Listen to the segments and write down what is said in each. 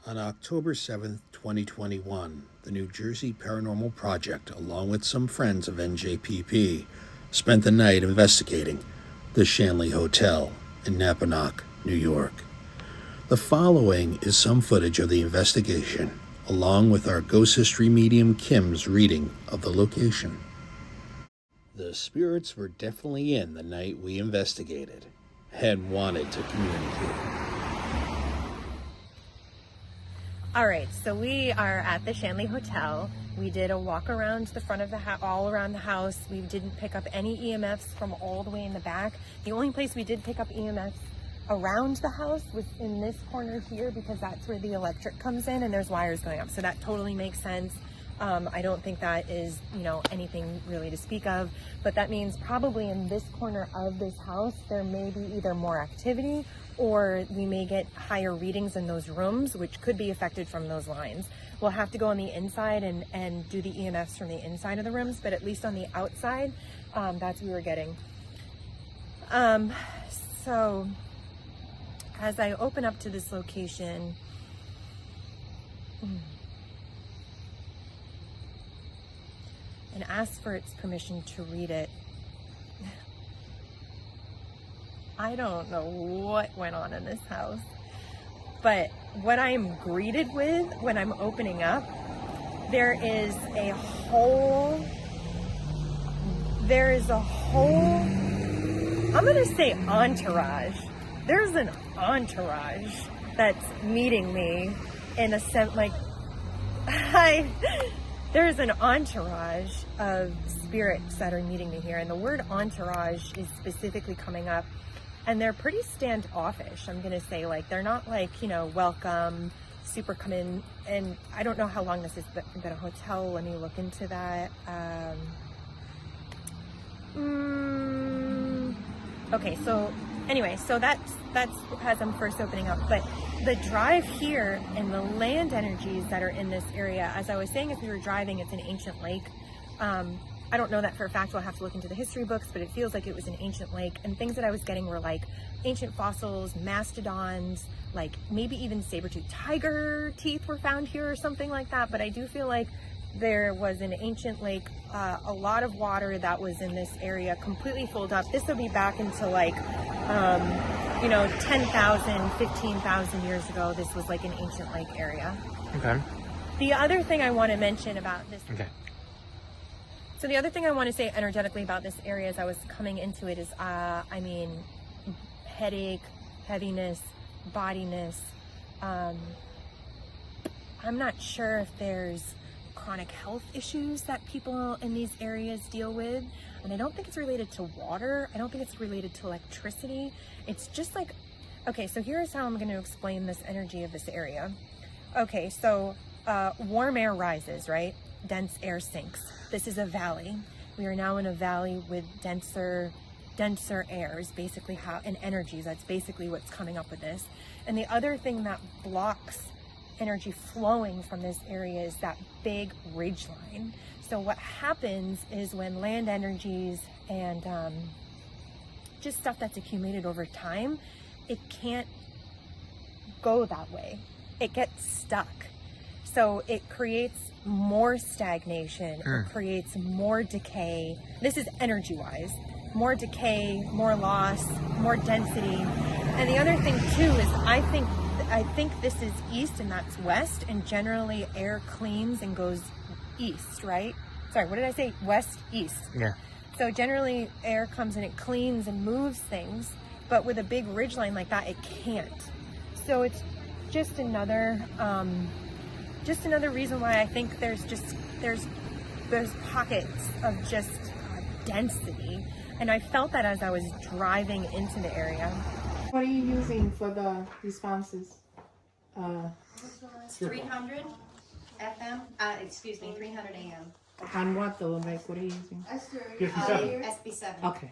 On October 7th, 2021, the New Jersey Paranormal Project, along with some friends of NJPP, spent the night investigating the Shanley Hotel in Napanoch, New York. The following is some footage of the investigation, along with our ghost history medium Kim's reading of the location. The spirits were definitely in the night we investigated and wanted to communicate. All right, so we are at the Shanley Hotel. We did a walk around the front of the house, all around the house. We didn't pick up any EMFs from all the way in the back. The only place we did pick up EMFs around the house was in this corner here, because that's where the electric comes in and there's wires going up. So that totally makes sense. I don't think that is, anything really to speak of, but that means probably in this corner of this house, there may be either more activity or we may get higher readings in those rooms, which could be affected from those lines. We'll have to go on the inside and do the EMFs from the inside of the rooms, but at least on the outside, that's what we were getting. So as I open up to this location, and ask for its permission to read it, I don't know what went on in this house, but what I'm greeted with when I'm opening up, there is a whole, I'm gonna say entourage. There's an entourage that's meeting me in a sense, like, there's an entourage of spirits that are meeting me here, and the word entourage is specifically coming up, and they're pretty standoffish. I'm gonna say, like, they're not like, welcome, super come in, and I don't know how long this has been a hotel. Let me look into that. Okay, so anyway, so that's as I'm first opening up, but the drive here and the land energies that are in this area, as I was saying, as we were driving, it's an ancient lake. I don't know that for a fact. I'll have to look into the history books, but it feels like it was an ancient lake, and things that I was getting were like ancient fossils, mastodons, like maybe even saber-toothed tiger teeth were found here or something like that. But I do feel like there was an ancient lake, a lot of water that was in this area, completely filled up. This will be back into like, 10,000, 15,000 years ago. This was like an ancient lake area. Okay. The other thing I want to mention about this. Okay. So the other thing I want to say energetically about this area as I was coming into it is, headache, heaviness, bodiness. I'm not sure if there's chronic health issues that people in these areas deal with. And I don't think it's related to water. I don't think it's related to electricity. It's just like, okay, so here's how I'm going to explain this energy of this area. Okay, so warm air rises, right? Dense air sinks. This is a valley. We are now in a valley with denser air is basically how, and energies, that's basically what's coming up with this. And the other thing that blocks energy flowing from this area is that big ridge line. So what happens is when land energies and just stuff that's accumulated over time, it can't go that way. It gets stuck. So it creates more stagnation, it creates more decay. This is energy-wise. More decay, more loss, more density. And the other thing too is I think this is east and that's west, and generally air cleans and goes east, right? Sorry, what did I say? West, east. Yeah. So generally air comes and it cleans and moves things, but with a big ridge line like that, it can't. So it's just another reason why I think there's pockets of just density. And I felt that as I was driving into the area. What are you using for the responses? 300 FM, 300 AM. On what though? Like, what are you using? SB7. Okay.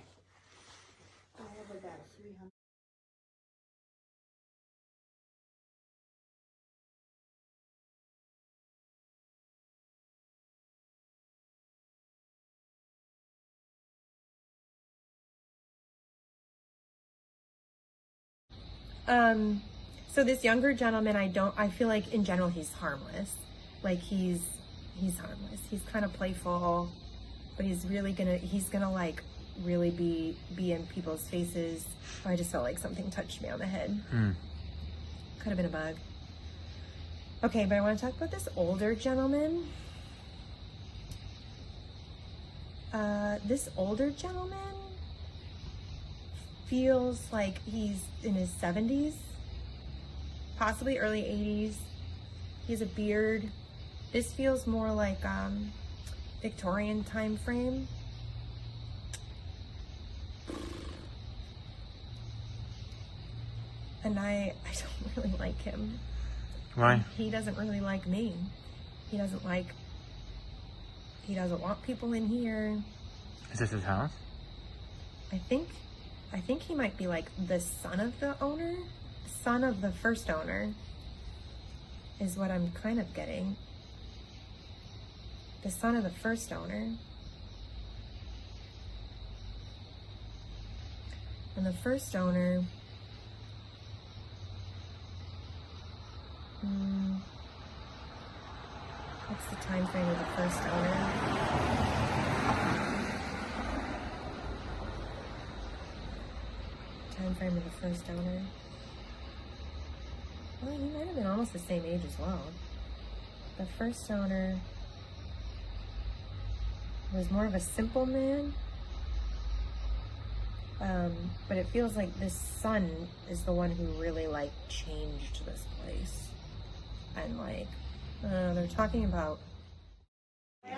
So this younger gentleman, I feel like in general he's harmless. Like he's harmless. He's kind of playful, but he's gonna like really be in people's faces. Oh, I just felt like something touched me on the head. Could have been a bug. Okay, but I want to talk about this older gentleman. This older gentleman feels like he's in his 70s, possibly early 80s. He has a beard. This feels more like Victorian time frame. And I don't really like him. Why? He doesn't really like me. He doesn't want people in here. Is this his house? I think he might be like the son of the owner. Son of the first owner is what I'm kind of getting. The son of the first owner. And the first owner, what's the time frame of the first owner? Time frame of the first owner. Well, he might have been almost the same age as well. The first owner was more of a simple man. But it feels like this son is the one who really like changed this place. And like, they're talking about.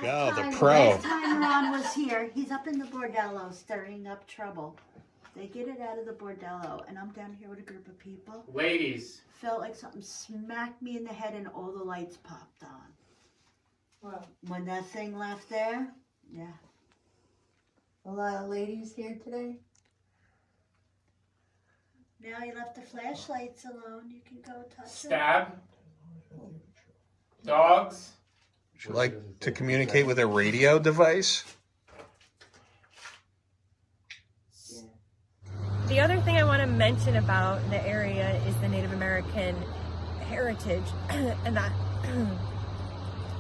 Go, the pro. Last time Ron was here, he's up in the bordello stirring up trouble. They get it out of the bordello, and I'm down here with a group of people. Ladies. Felt like something smacked me in the head and all the lights popped on. Well, When that thing left there, yeah. a lot of ladies here today. Now you left the flashlights alone. You can go touch them. Stab. Dogs. Would you like to communicate with a radio device? The other thing I want to mention about the area is the Native American heritage, and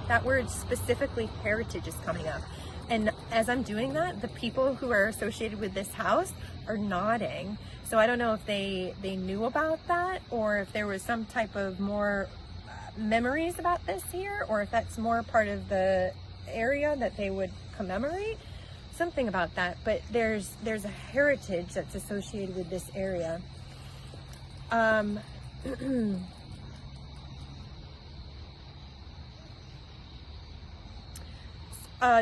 that word specifically, heritage, is coming up. And as I'm doing that, the people who are associated with this house are nodding. So I don't know if they knew about that, or if there was some type of more memories about this here, or if that's more part of the area that they would commemorate. Something about that, but there's a heritage that's associated with this area.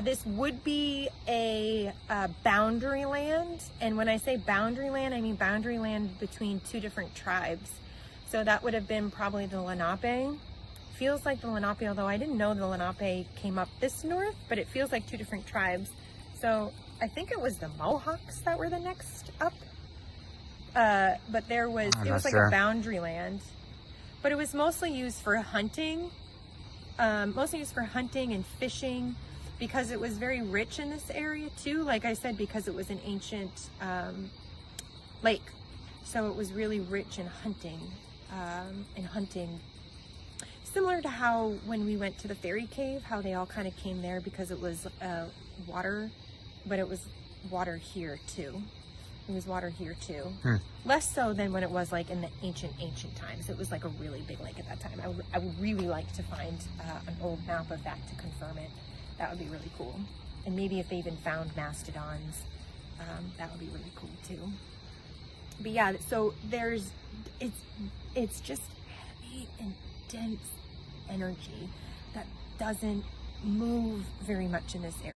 This would be a boundary land, and when I say boundary land, I mean boundary land between two different tribes. So that would have been probably the Lenape. Feels like the Lenape, although I didn't know the Lenape came up this north, but it feels like two different tribes. So I think it was the Mohawks that were the next up. But it was like a boundary land. But it was mostly used for hunting. And fishing, because it was very rich in this area too. Like I said, because it was an ancient lake. So it was really rich in hunting. Similar to how when we went to the fairy cave, how they all kind of came there because it was water. But it was water here too. It was water here too. Less so than when it was like in the ancient times. It was like a really big lake at that time. I would really like to find an old map of that to confirm it. That would be really cool. And maybe if they even found mastodons, that would be really cool too. But yeah, so it's just heavy and dense energy that doesn't move very much in this area.